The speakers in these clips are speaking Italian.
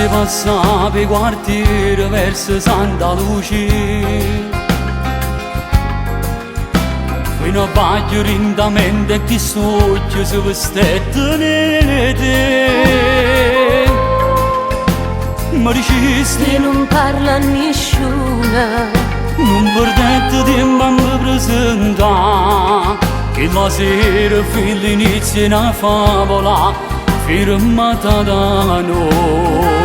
Passava i quartieri verso Santa Lucia, fino a Baglio lentamente e chi stucchio si vestette nere. Ma dicesti non parla nessuno, non perdete tempo a mi presentare, che la sera figli inizia una favola firmata da noi.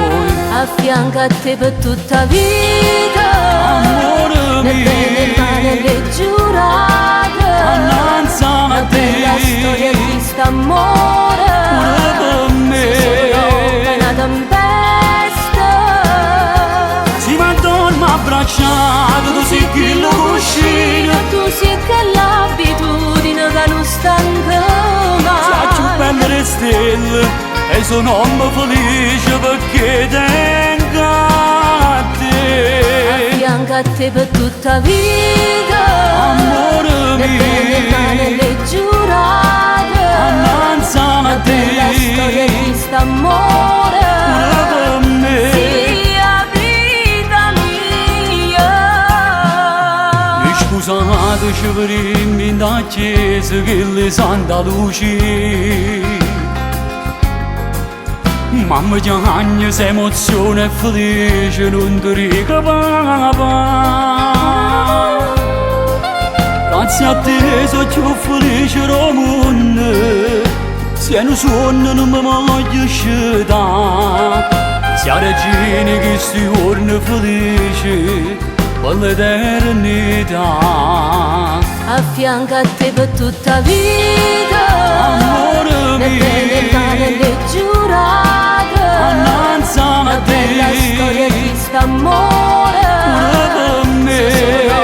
a fianco a te per tutta vita, Amore nel bene e il male le giurate, annanzi a una te, bella storia di st'amore, pure per me. solo una tempesta, Si m'addormo abbracciato, tu sei chi lo cuscino, tu sei che l'abitudine che non stanca faccio mai. belle le stelle e sono un po' felice perché tengo a te. A fianco a te per tutta vita, Amore nel bene e il male mio, le giurate, annanzi a una bella storia te, di st'amore, pure per me. sia vita mia. E scusateci per in da chiesa che le Santa Lucia, mamma piagne se emozione e felice non ti rica papà. Grazie a te sono più felice del mondo, se un sonno non mi voglio uscire, sia regina che sti giorni felice per l'eternità. A fianco a te per tutta vita, Amore nel bene e il male mio, le giurate, annanzi a una bella storia te, di st'amore, pure per me. solo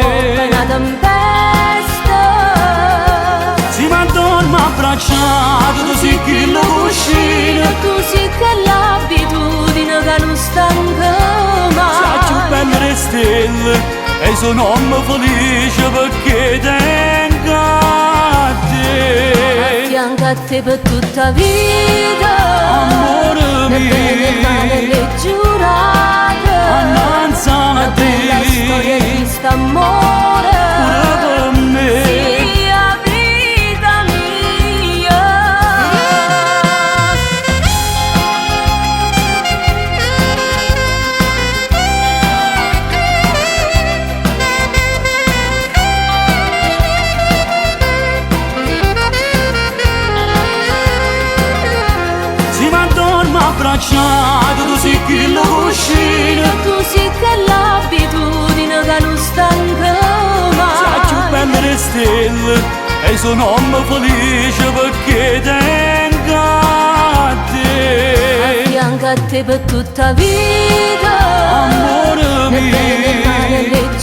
una tempesta, Si m'addormo abbracciato, tu sei chi lo cuscino, tu sei che l'abitudine che non stanca faccio mai. belle le stelle e sono un po' felice perché tengo a A te. fianco a te per tutta vita, Amore nel bene e il male mio, le giurate, annanzi a una bella storia te, di st'amore, pure per me. sia vita mia. Si m'addormo abbracciato, tu sei chi lo cuscino, Tu sei che l'abitudine che non stanca faccio mai. belle le stelle e sono un po' felice perché tengo a A te. fianco a te per tutta vita, Amore nel bene e il male mio, le